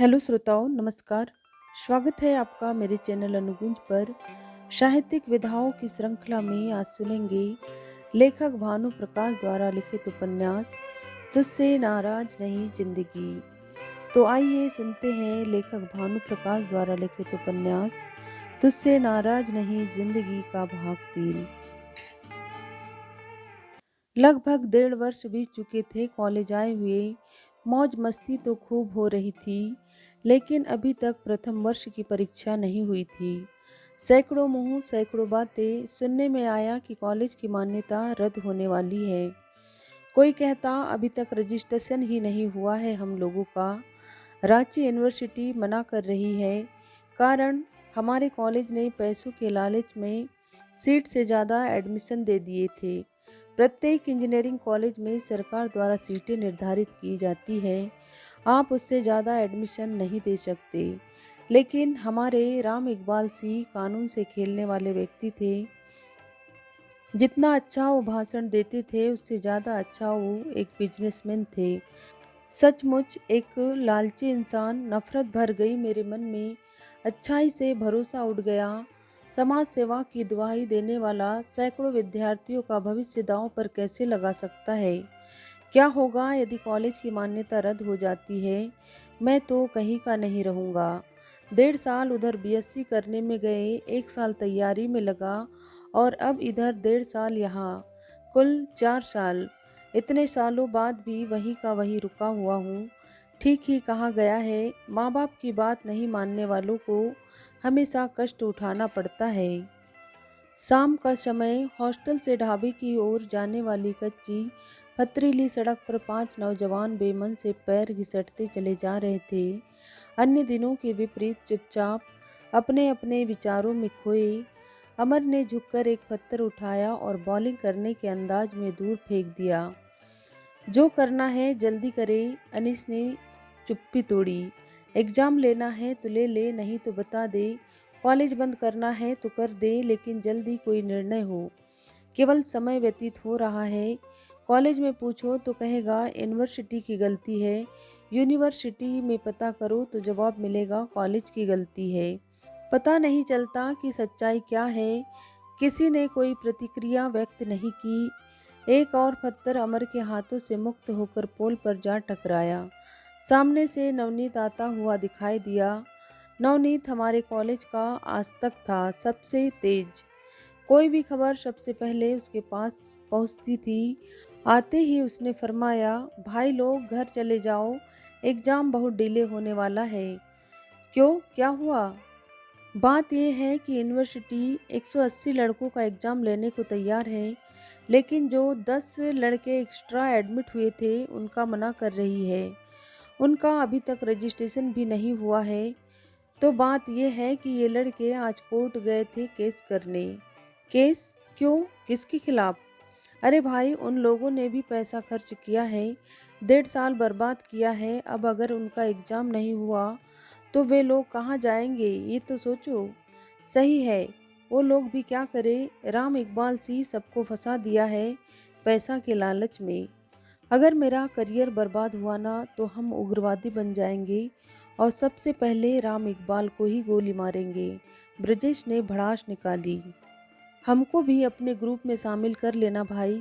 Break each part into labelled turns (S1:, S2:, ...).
S1: Hello श्रोताओं, नमस्कार। स्वागत है आपका मेरे चैनल अनुगुंज पर। साहित्यिक विधाओं की श्रृंखला में आज सुनेंगे लेखक भानु प्रकाश द्वारा लिखित उपन्यास तुझसे नाराज नहीं जिंदगी। तो आइए सुनते हैं लेखक भानु प्रकाश द्वारा लिखित उपन्यास तुझसे नाराज नहीं जिंदगी का भाग 3। लगभग 1.5 वर्ष बीत चुके थे कॉलेज आए हुए। मौज मस्ती तो खूब हो रही थी, लेकिन अभी तक प्रथम वर्ष की परीक्षा नहीं हुई थी। सैकड़ों मुंह सैकड़ों बातें सुनने में आया कि कॉलेज की मान्यता रद्द होने वाली है। कोई कहता अभी तक रजिस्ट्रेशन ही नहीं हुआ है हम लोगों का। रांची यूनिवर्सिटी मना कर रही है, कारण हमारे कॉलेज ने पैसों के लालच में सीट से ज़्यादा एडमिशन दे दिए थे। प्रत्येक इंजीनियरिंग कॉलेज में सरकार द्वारा सीटें निर्धारित की जाती है, आप उससे ज़्यादा एडमिशन नहीं दे सकते। लेकिन हमारे राम इकबाल सिंह कानून से खेलने वाले व्यक्ति थे। जितना अच्छा वो भाषण देते थे उससे ज़्यादा अच्छा वो एक बिजनेसमैन थे। सचमुच एक लालची इंसान। नफरत भर गई मेरे मन में, अच्छाई से भरोसा उठ गया। समाज सेवा की दुहाई देने वाला सैकड़ों विद्यार्थियों का भविष्य दांव पर कैसे लगा सकता है? क्या होगा यदि कॉलेज की मान्यता रद्द हो जाती है? मैं तो कहीं का नहीं रहूँगा। 1.5 साल उधर बीएससी करने में गए, 1 साल तैयारी में लगा और अब इधर 1.5 साल यहाँ, कुल 4 साल। इतने सालों बाद भी वहीं का वहीं रुका हुआ हूँ। ठीक ही कहा गया है, माँ बाप की बात नहीं मानने वालों को हमेशा कष्ट उठाना पड़ता है। शाम का समय हॉस्टल से ढाबे की ओर जाने वाली कच्ची पथरीली सड़क पर 5 नौजवान बेमन से पैर घिसटते चले जा रहे थे। अन्य दिनों के विपरीत चुपचाप अपने अपने विचारों में खोए। अमर ने झुककर एक पत्थर उठाया और बॉलिंग करने के अंदाज में दूर फेंक दिया। जो करना है जल्दी करे। अनीस ने चुप्पी तोड़ी। एग्ज़ाम लेना है तो ले ले, नहीं तो बता दे। कॉलेज बंद करना है तो कर दे, लेकिन जल्दी कोई निर्णय हो। केवल समय व्यतीत हो रहा है। कॉलेज में पूछो तो कहेगा यूनिवर्सिटी की गलती है, यूनिवर्सिटी में पता करो तो जवाब मिलेगा कॉलेज की गलती है। पता नहीं चलता कि सच्चाई क्या है। किसी ने कोई प्रतिक्रिया व्यक्त नहीं की। एक और पत्थर अमर के हाथों से मुक्त होकर पोल पर जा टकराया। सामने से नवनीत आता हुआ दिखाई दिया। नवनीत हमारे कॉलेज का आज तक था सबसे तेज। कोई भी खबर सबसे पहले उसके पास पहुंचती थी। आते ही उसने फरमाया, भाई लोग घर चले जाओ, एग्ज़ाम बहुत डिले होने वाला है। क्यों, क्या हुआ? बात यह है कि यूनिवर्सिटी 180 लड़कों का एग्ज़ाम लेने को तैयार है, लेकिन जो 10 लड़के एक्स्ट्रा एडमिट हुए थे उनका मना कर रही है। उनका अभी तक रजिस्ट्रेशन भी नहीं हुआ है। तो बात यह है कि ये लड़के आज कोर्ट गए थे केस करने। केस? क्यों, किसके खिलाफ? अरे भाई, उन लोगों ने भी पैसा खर्च किया है, 1.5 साल बर्बाद किया है। अब अगर उनका एग्ज़ाम नहीं हुआ तो वे लोग कहाँ जाएंगे, ये तो सोचो। सही है, वो लोग भी क्या करें। राम इकबाल सिंह सबको फंसा दिया है पैसा के लालच में। अगर मेरा करियर बर्बाद हुआ ना तो हम उग्रवादी बन जाएंगे और सबसे पहले राम इकबाल को ही गोली मारेंगे। ब्रजेश ने भड़ास निकाली। हमको भी अपने ग्रुप में शामिल कर लेना भाई।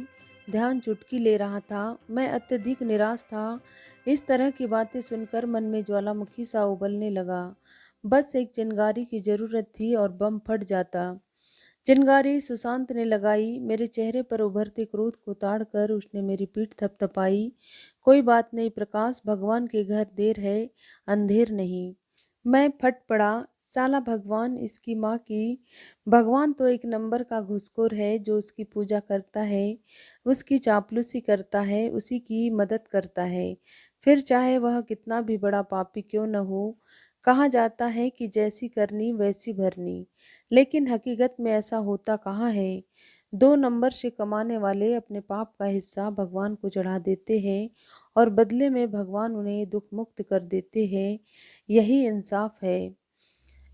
S1: ध्यान चुटकी ले रहा था। मैं अत्यधिक निराश था। इस तरह की बातें सुनकर मन में ज्वालामुखी सा उबलने लगा। बस एक चिंगारी की ज़रूरत थी और बम फट जाता। चिंगारी सुशांत ने लगाई। मेरे चेहरे पर उभरते क्रोध को ताड़ कर उसने मेरी पीठ थपथपाई। कोई बात नहीं प्रकाश, भगवान के घर देर है, अंधेर नहीं। मैं फट पड़ा। साला भगवान, इसकी माँ की। भगवान तो एक नंबर का घुसखोर है जो उसकी पूजा करता है, उसकी चापलूसी करता है, उसी की मदद करता है, फिर चाहे वह कितना भी बड़ा पापी क्यों न हो। कहा जाता है कि जैसी करनी वैसी भरनी, लेकिन हकीकत में ऐसा होता कहाँ है। 2 नंबर से कमाने वाले अपने पाप का हिस्सा भगवान को चढ़ा देते हैं और बदले में भगवान उन्हें दुख मुक्त कर देते हैं। यही इंसाफ है।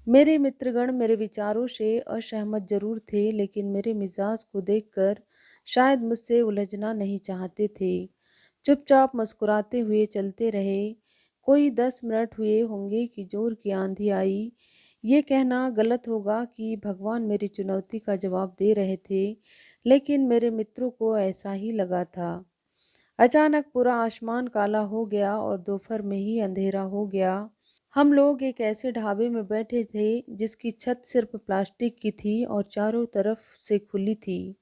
S1: मेरे मित्रगण मेरे विचारों से असहमत जरूर थे, लेकिन मेरे मिजाज को देखकर शायद मुझसे उलझना नहीं चाहते थे। चुपचाप मुस्कुराते हुए चलते रहे। कोई 10 मिनट हुए होंगे कि जोर की आंधी आई। ये कहना गलत होगा कि भगवान मेरी चुनौती का जवाब दे रहे थे, लेकिन मेरे मित्रों को ऐसा ही लगा था। अचानक पूरा आसमान काला हो गया और दोपहर में ही अंधेरा हो गया। हम लोग एक ऐसे ढाबे में बैठे थे जिसकी छत सिर्फ प्लास्टिक की थी और चारों तरफ से खुली थी।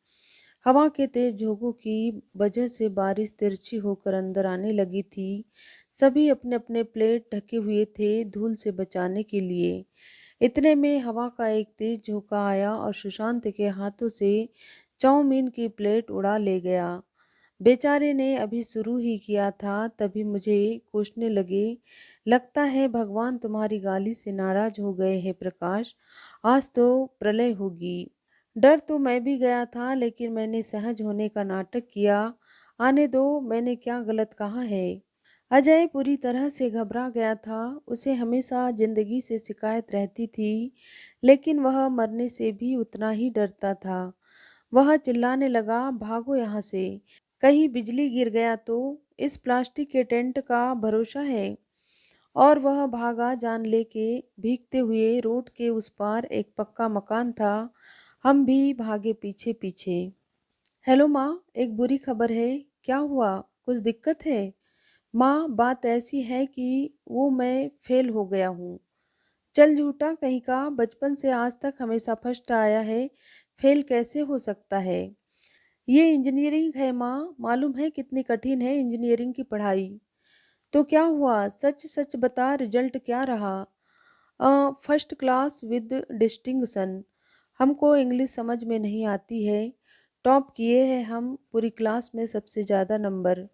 S1: हवा के तेज झोंकों की वजह से बारिश तिरछी होकर अंदर आने लगी थी। सभी अपने अपने प्लेट ढके हुए थे धूल से बचाने के लिए। इतने में हवा का एक तेज झोंका आया और सुशांत के हाथों से चाउमीन की प्लेट उड़ा ले गया। बेचारे ने अभी शुरू ही किया था तभी मुझे कोसने लगे। लगता है भगवान तुम्हारी गाली से नाराज हो गए हैं प्रकाश, आज तो प्रलय होगी। डर तो मैं भी गया था लेकिन मैंने सहज होने का नाटक किया। आने दो, मैंने क्या गलत कहा है। अजय पूरी तरह से घबरा गया था। उसे हमेशा जिंदगी से शिकायत रहती थी, लेकिन वह मरने से भी उतना ही डरता था। वह चिल्लाने लगा, भागो यहाँ से, कहीं बिजली गिर गया तो। इस प्लास्टिक के टेंट का भरोसा है। और वह भागा जान लेके। भीगते हुए रोड के उस पार एक पक्का मकान था। हम भी भागे पीछे पीछे। हेलो माँ, एक बुरी खबर है। क्या हुआ, कुछ दिक्कत है? माँ, बात ऐसी है कि वो मैं फेल हो गया हूँ। चल झूठा कहीं का, बचपन से आज तक हमेशा फर्स्ट आया है, फेल कैसे हो सकता है? ये इंजीनियरिंग है माँ, मालूम है कितनी कठिन है इंजीनियरिंग की पढ़ाई। तो क्या हुआ, सच सच बता, रिजल्ट क्या रहा? First class with distinction. हमको इंग्लिश समझ में नहीं आती है। टॉप किए हैं हम, पूरी क्लास में सबसे ज़्यादा नंबर।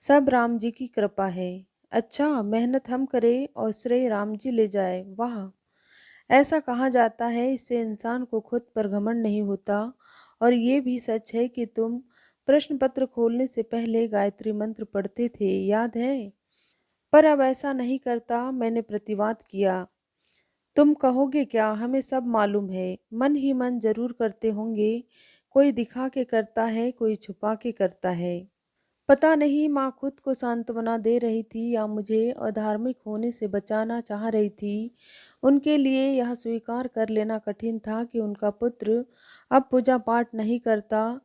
S1: सब राम जी की कृपा है। अच्छा, मेहनत हम करें और श्रेय राम जी ले जाए, वाह। ऐसा कहा जाता है, इससे इंसान को खुद पर घमंड नहीं होता। और ये भी सच है कि तुम प्रश्न पत्र खोलने से पहले गायत्री मंत्र पढ़ते थे, याद है? पर अब ऐसा नहीं करता, मैंने प्रतिवाद किया। तुम कहोगे क्या, हमें सब मालूम है, मन ही मन जरूर करते होंगे। कोई दिखा के करता है, कोई छुपा के करता है। पता नहीं माँ खुद को सांत्वना दे रही थी या मुझे अधार्मिक होने से बचाना चाह रही थी। उनके लिए यह स्वीकार कर लेना कठिन था कि उनका पुत्र अब पूजा पाठ नहीं करता।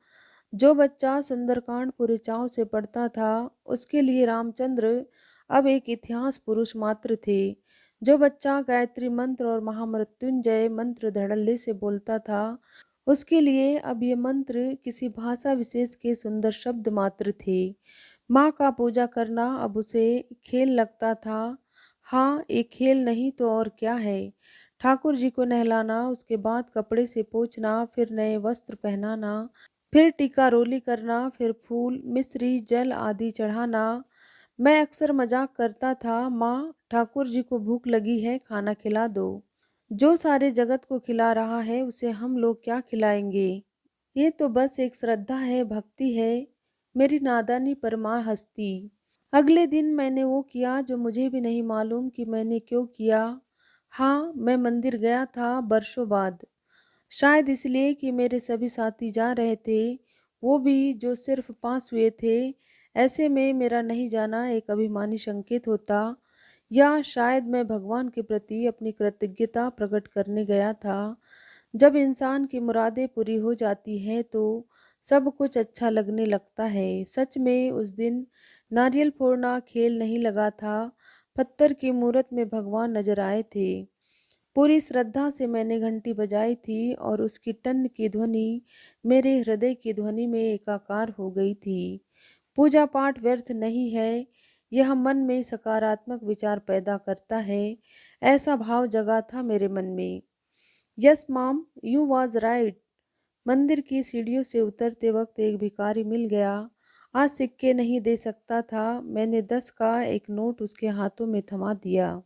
S1: जो बच्चा सुंदरकांड पूरे चाव से पढ़ता था, उसके लिए रामचंद्र अब एक इतिहास पुरुष मात्र थे। जो बच्चा गायत्री मंत्र और महामृत्युंजय मंत्र धड़ल्ले से बोलता था, उसके लिए अब ये मंत्र किसी भाषा विशेष के सुंदर शब्द मात्र थे। माँ का पूजा करना अब उसे खेल लगता था। हाँ, एक खेल नहीं तो और क्या है। ठाकुर जी को नहलाना, उसके बाद कपड़े से पोंछना, फिर नए वस्त्र पहनाना, फिर टीका रोली करना, फिर फूल मिश्री जल आदि चढ़ाना। मैं अक्सर मजाक करता था, माँ ठाकुर जी को भूख लगी है, खाना खिला दो। जो सारे जगत को खिला रहा है उसे हम लोग क्या खिलाएंगे? ये तो बस एक श्रद्धा है, भक्ति है। मेरी नादानी पर माँ हंसती। अगले दिन मैंने वो किया जो मुझे भी नहीं मालूम कि मैंने क्यों किया। हाँ, मैं मंदिर गया था बरसों बाद। शायद इसलिए कि मेरे सभी साथी जा रहे थे, वो भी जो सिर्फ पास हुए थे। ऐसे में मेरा नहीं जाना एक अभिमानी संकेत होता। या शायद मैं भगवान के प्रति अपनी कृतज्ञता प्रकट करने गया था। जब इंसान की मुरादें पूरी हो जाती हैं तो सब कुछ अच्छा लगने लगता है। सच में उस दिन नारियल फोड़ना खेल नहीं लगा था। पत्थर की मूरत में भगवान नजर आए थे। पूरी श्रद्धा से मैंने घंटी बजाई थी और उसकी टन की ध्वनि मेरे हृदय की ध्वनि में एकाकार हो गई थी। पूजा पाठ व्यर्थ नहीं है, यह मन में सकारात्मक विचार पैदा करता है, ऐसा भाव जगा था मेरे मन में। Yes mom, you was right. मंदिर की सीढ़ियों से उतरते वक्त एक भिखारी मिल गया। आज सिक्के नहीं दे सकता था। मैंने 10 का एक नोट उसके हाथों में थमा दिया।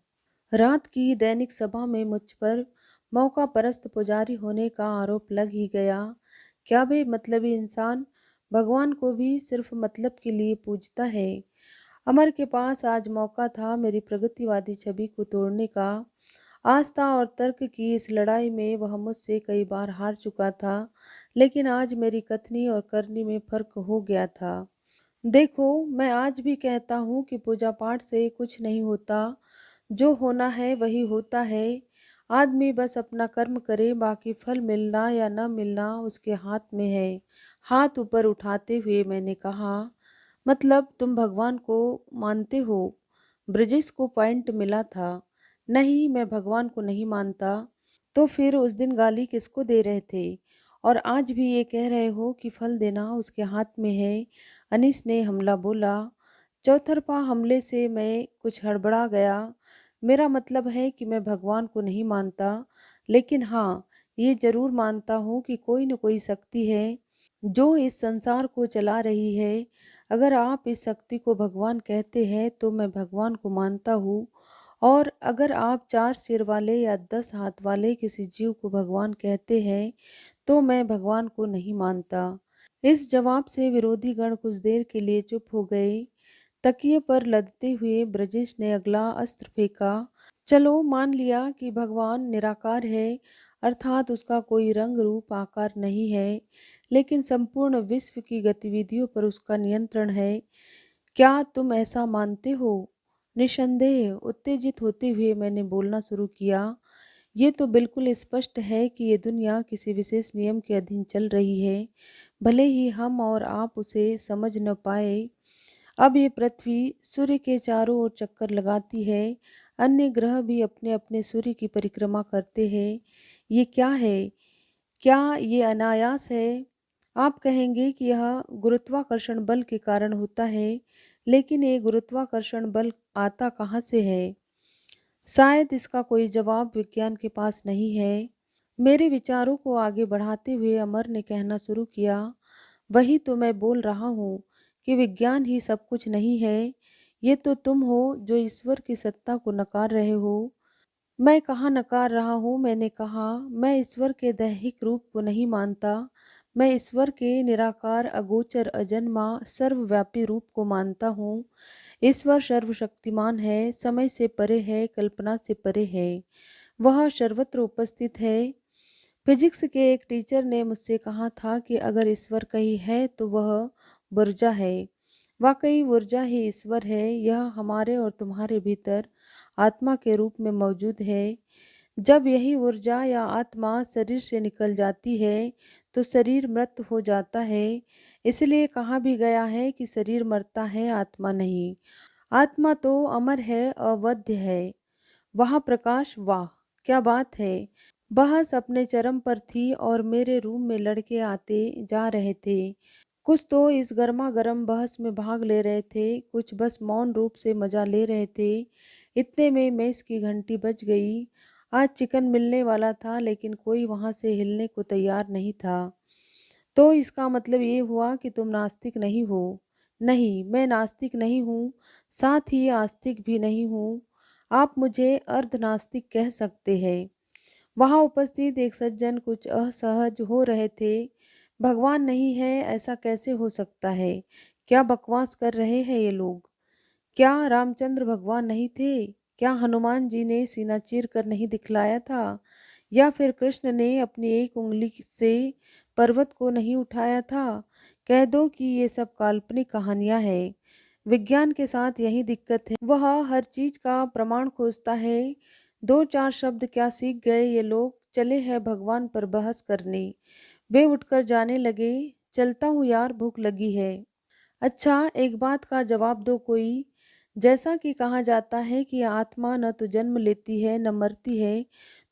S1: रात की दैनिक सभा में मुझ पर मौका परस्त पुजारी होने का आरोप लग ही गया। क्या वे मतलबी इंसान भगवान को भी सिर्फ मतलब के लिए पूजता है? अमर के पास आज मौका था मेरी प्रगतिवादी छवि को तोड़ने का। आस्था और तर्क की इस लड़ाई में वह मुझसे कई बार हार चुका था, लेकिन आज मेरी कथनी और करनी में फर्क हो गया था। देखो, मैं आज भी कहता हूँ कि पूजा पाठ से कुछ नहीं होता, जो होना है वही होता है। आदमी बस अपना कर्म करे, बाकी फल मिलना या न मिलना उसके हाथ में है। हाथ ऊपर उठाते हुए मैंने कहा, मतलब तुम भगवान को मानते हो? ब्रजेश को पॉइंट मिला था। नहीं, मैं भगवान को नहीं मानता। तो फिर उस दिन गाली किसको दे रहे थे? और आज भी ये कह रहे हो कि फल देना उसके हाथ में है। अनीस ने हमला बोला। चौतरफा हमले से मैं कुछ हड़बड़ा गया। मेरा मतलब है कि मैं भगवान को नहीं मानता, लेकिन हाँ, ये जरूर मानता हूँ कि कोई न कोई शक्ति है जो इस संसार को चला रही है। अगर आप इस शक्ति को भगवान कहते हैं तो मैं भगवान को मानता हूँ, और अगर आप 4 सिर वाले या 10 हाथ वाले किसी जीव को भगवान कहते हैं तो मैं भगवान को नहीं मानता। इस जवाब से विरोधी गण कुछ देर के लिए चुप हो गए। तकिए पर लदते हुए ब्रजेश ने अगला अस्त्र फेंका। चलो, मान लिया कि भगवान निराकार है, अर्थात उसका कोई रंग रूप आकार नहीं है, लेकिन संपूर्ण विश्व की गतिविधियों पर उसका नियंत्रण है। क्या तुम ऐसा मानते हो? निसंदेह उत्तेजित होते हुए मैंने बोलना शुरू किया। ये तो बिल्कुल स्पष्ट है कि ये दुनिया किसी विशेष नियम के अधीन चल रही है, भले ही हम और आप उसे समझ न पाए। अब ये पृथ्वी सूर्य के चारों ओर चक्कर लगाती है, अन्य ग्रह भी अपने अपने सूर्य की परिक्रमा करते हैं। ये क्या है? क्या ये अनायास है? आप कहेंगे कि यह गुरुत्वाकर्षण बल के कारण होता है, लेकिन ये गुरुत्वाकर्षण बल आता कहाँ से है? शायद इसका कोई जवाब विज्ञान के पास नहीं है। मेरे विचारों को आगे बढ़ाते हुए अमर ने कहना शुरू किया, वही तो मैं बोल रहा हूँ कि विज्ञान ही सब कुछ नहीं है। ये तो तुम हो जो ईश्वर की सत्ता को नकार रहे हो। मैं कहाँ नकार रहा हूँ? मैंने कहा, मैं ईश्वर के दैहिक रूप को नहीं मानता। मैं ईश्वर के निराकार, अगोचर, अजन्मा, सर्वव्यापी रूप को मानता हूँ। ईश्वर सर्वशक्तिमान है, समय से परे है, कल्पना से परे है। वह सर्वत्र उपस्थित है। फिजिक्स के एक टीचर ने मुझसे कहा था कि अगर ईश्वर कहीं है तो वह ऊर्जा है। वाकई ऊर्जा ही ईश्वर है। यह हमारे और तुम्हारे भीतर आत्मा के रूप में मौजूद है। जब यही ऊर्जा या आत्मा शरीर से निकल जाती है तो शरीर मृत हो जाता है। इसलिए कहा भी गया है कि शरीर मरता है, आत्मा नहीं। आत्मा तो अमर है, अवध्य है। वहाँ प्रकाश, वाह क्या बात है! बहस अपने चरम पर थी और मेरे रूम में लड़के आते जा रहे थे। कुछ तो इस गर्मा गर्म बहस में भाग ले रहे थे, कुछ बस मौन रूप से मजा ले रहे थे। इतने में मेस की घंटी बज गई। आज चिकन मिलने वाला था, लेकिन कोई वहां से हिलने को तैयार नहीं था। तो इसका मतलब ये हुआ कि तुम नास्तिक नहीं हो? नहीं, मैं नास्तिक नहीं हूँ, साथ ही आस्तिक भी नहीं हूँ। आप मुझे अर्ध नास्तिक कह सकते हैं। वहां उपस्थित एक सज्जन कुछ असहज हो रहे थे। भगवान नहीं है ऐसा कैसे हो सकता है? क्या बकवास कर रहे हैं ये लोग? क्या रामचंद्र भगवान नहीं थे? क्या हनुमान जी ने सीना चीर कर नहीं दिखलाया था? या फिर कृष्ण ने अपनी एक उंगली से पर्वत को नहीं उठाया था? कह दो कि ये सब काल्पनिक कहानियां हैं। विज्ञान के साथ यही दिक्कत है, वह हर चीज का प्रमाण खोजता है। दो चार शब्द क्या सीख गए ये लोग, चले हैं भगवान पर बहस करने। वे उठकर जाने लगे। चलता हूँ यार, भूख लगी है। अच्छा, एक बात का जवाब दो कोई। जैसा कि कहा जाता है कि आत्मा न तो जन्म लेती है न मरती है,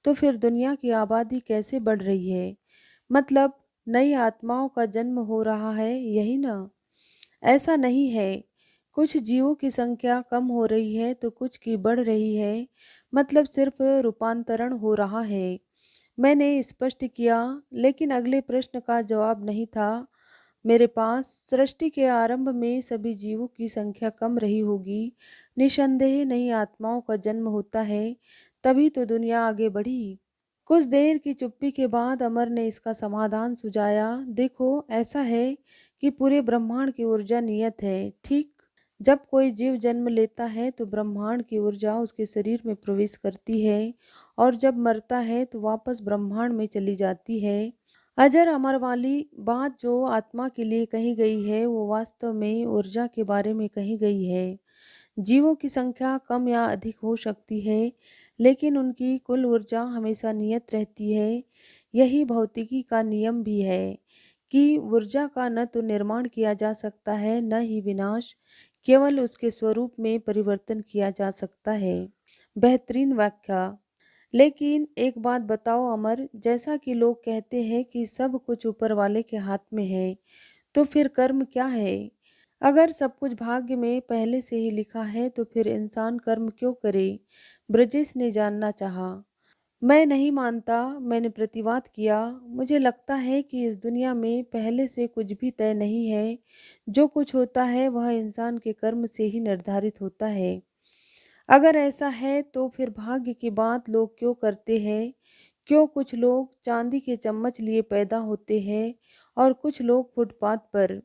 S1: तो फिर दुनिया की आबादी कैसे बढ़ रही है? मतलब नई आत्माओं का जन्म हो रहा है, यही ना? ऐसा नहीं है। कुछ जीवों की संख्या कम हो रही है तो कुछ की बढ़ रही है। मतलब सिर्फ रूपांतरण हो रहा है। मैंने स्पष्ट किया। लेकिन अगले प्रश्न का जवाब नहीं था मेरे पास। सृष्टि के आरंभ में सभी जीवों की संख्या कम रही होगी। निसंदेह नई आत्माओं का जन्म होता है, तभी तो दुनिया आगे बढ़ी। कुछ देर की चुप्पी के बाद अमर ने इसका समाधान सुझाया। देखो, ऐसा है कि पूरे ब्रह्मांड की ऊर्जा नियत है, ठीक? जब कोई जीव जन्म लेता है तो ब्रह्मांड की ऊर्जा उसके शरीर में प्रवेश करती है, और जब मरता है तो वापस ब्रह्मांड में चली जाती है। अजर अमर वाली बात जो आत्मा के लिए कही गई है वो वास्तव में ऊर्जा के बारे में कही गई है। जीवों की संख्या कम या अधिक हो सकती है, लेकिन उनकी कुल ऊर्जा हमेशा नियत रहती है। यही भौतिकी का नियम भी है कि ऊर्जा का न तो निर्माण किया जा सकता है न ही विनाश, केवल उसके स्वरूप में परिवर्तन किया जा सकता है। बेहतरीन व्याख्या। लेकिन एक बात बताओ अमर, जैसा कि लोग कहते हैं कि सब कुछ ऊपर वाले के हाथ में है, तो फिर कर्म क्या है? अगर सब कुछ भाग्य में पहले से ही लिखा है तो फिर इंसान कर्म क्यों करे? ब्रजेश ने जानना चाहा। मैं नहीं मानता, मैंने प्रतिवाद किया। मुझे लगता है कि इस दुनिया में पहले से कुछ भी तय नहीं है। जो कुछ होता है वह इंसान के कर्म से ही निर्धारित होता है। अगर ऐसा है तो फिर भाग्य की बात लोग क्यों करते हैं? क्यों कुछ लोग चांदी के चम्मच लिए पैदा होते हैं और कुछ लोग फुटपाथ पर?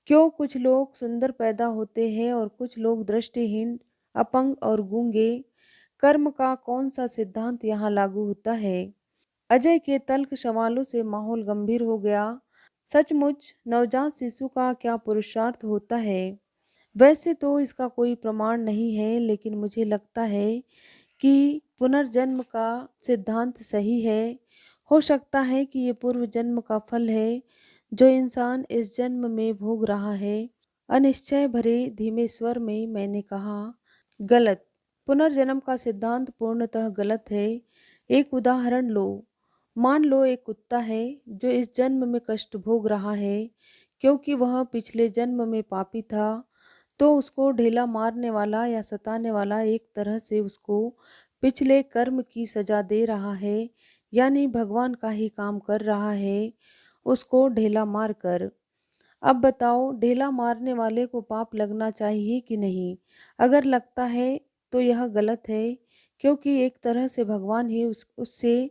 S1: क्यों कुछ लोग सुंदर पैदा होते हैं और कुछ लोग दृष्टिहीन, अपंग और गूंगे? कर्म का कौन सा सिद्धांत यहाँ लागू होता है? अजय के तल्ख सवालों से माहौल गंभीर हो गया। सचमुच नवजात शिशु का क्या पुरुषार्थ होता है? वैसे तो इसका कोई प्रमाण नहीं है, लेकिन मुझे लगता है कि पुनर्जन्म का सिद्धांत सही है। हो सकता है कि ये पूर्व जन्म का फल है जो इंसान इस जन्म में भोग रहा है। अनिश्चय भरे धीमे स्वर में मैंने कहा, गलत। पुनर्जन्म का सिद्धांत पूर्णतः गलत है। एक उदाहरण लो। मान लो एक कुत्ता है जो इस जन्म में कष्ट भोग रहा है क्योंकि वह पिछले जन्म में पापी था, तो उसको ढेला मारने वाला या सताने वाला एक तरह से उसको पिछले कर्म की सजा दे रहा है, यानी भगवान का ही काम कर रहा है उसको ढेला मार कर। अब बताओ, ढेला मारने वाले को पाप लगना चाहिए कि नहीं? अगर लगता है तो यह गलत है, क्योंकि एक तरह से भगवान ही उससे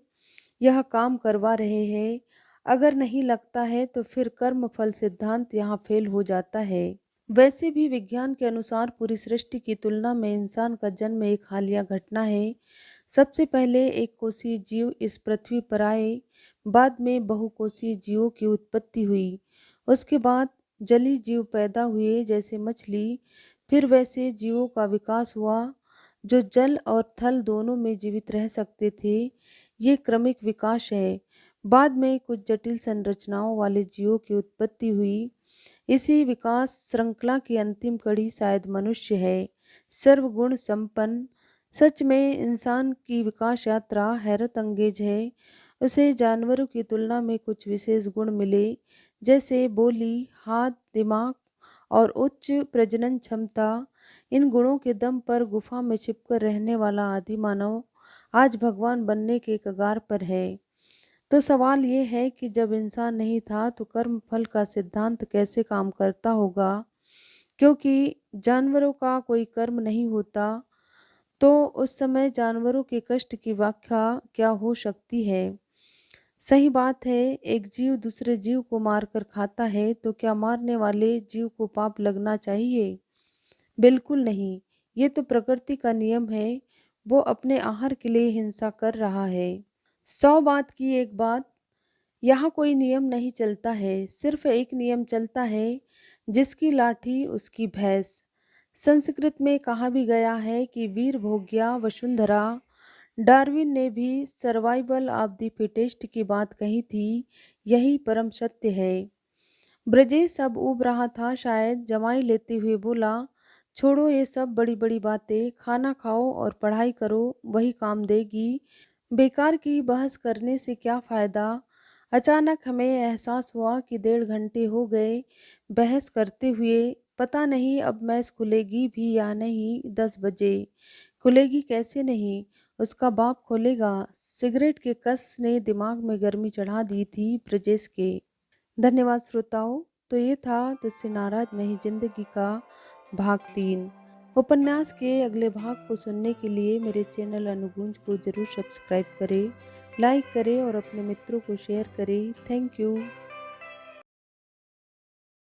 S1: यह काम करवा रहे हैं। अगर नहीं लगता है तो फिर कर्म फल सिद्धांत यहाँ फेल हो जाता है। वैसे भी विज्ञान के अनुसार पूरी सृष्टि की तुलना में इंसान का जन्म एक हालिया घटना है। सबसे पहले एक कोशीय जीव इस पृथ्वी पर आए, बाद में बहुकोशीय जीवों की उत्पत्ति हुई, उसके बाद जलीय जीव पैदा हुए जैसे मछली, फिर वैसे जीवों का विकास हुआ जो जल और थल दोनों में जीवित रह सकते थे। ये क्रमिक विकास है। बाद में कुछ जटिल संरचनाओं वाले जीवों की उत्पत्ति हुई। इसी विकास श्रृंखला की अंतिम कड़ी शायद मनुष्य है, सर्वगुण संपन्न। सच में इंसान की विकास यात्रा हैरत अंगेज है। उसे जानवरों की तुलना में कुछ विशेष गुण मिले, जैसे बोली, हाथ, दिमाग और उच्च प्रजनन क्षमता। इन गुणों के दम पर गुफा में छिपकर रहने वाला आदि मानव आज भगवान बनने के कगार पर है। तो सवाल ये है कि जब इंसान नहीं था तो कर्म फल का सिद्धांत कैसे काम करता होगा? क्योंकि जानवरों का कोई कर्म नहीं होता, तो उस समय जानवरों के कष्ट की व्याख्या क्या हो सकती है? सही बात है, एक जीव दूसरे जीव को मारकर खाता है, तो क्या मारने वाले जीव को पाप लगना चाहिए? बिल्कुल नहीं। ये तो प्रकृति का नियम है। वो अपने आहार के लिए हिंसा कर रहा है। 100 बात की एक बात। यहाँ कोई नियम नहीं चलता है, सिर्फ एक नियम चलता है, जिसकी लाठी उसकी भैंस। संस्कृत में कहा भी गया है कि वीर भोग्या वसुंधरा। डार्विन ने भी सर्वाइवल ऑफ द फिटेस्ट की बात कही थी। यही परम सत्य है। ब्रजेश अब ऊब रहा था, शायद जमाई लेते हुए बोला, छोड़ो ये सब बड़ी बड़ी बातें, खाना खाओ और पढ़ाई करो, वही काम देगी। बेकार की बहस करने से क्या फ़ायदा? अचानक हमें एहसास हुआ कि 1.5 घंटे हो गए बहस करते हुए। पता नहीं अब मैच खुलेगी भी या नहीं। 10 बजे खुलेगी कैसे नहीं, उसका बाप खोलेगा। सिगरेट के कस ने दिमाग में गर्मी चढ़ा दी थी ब्रजेश के। धन्यवाद श्रोताओं। तो ये था तुझसे नाराज नहीं जिंदगी का भाग 3। उपन्यास के अगले भाग को सुनने के लिए मेरे चैनल अनुगूंज को जरूर सब्सक्राइब करें, लाइक करें और अपने मित्रों को शेयर करें। Thank you.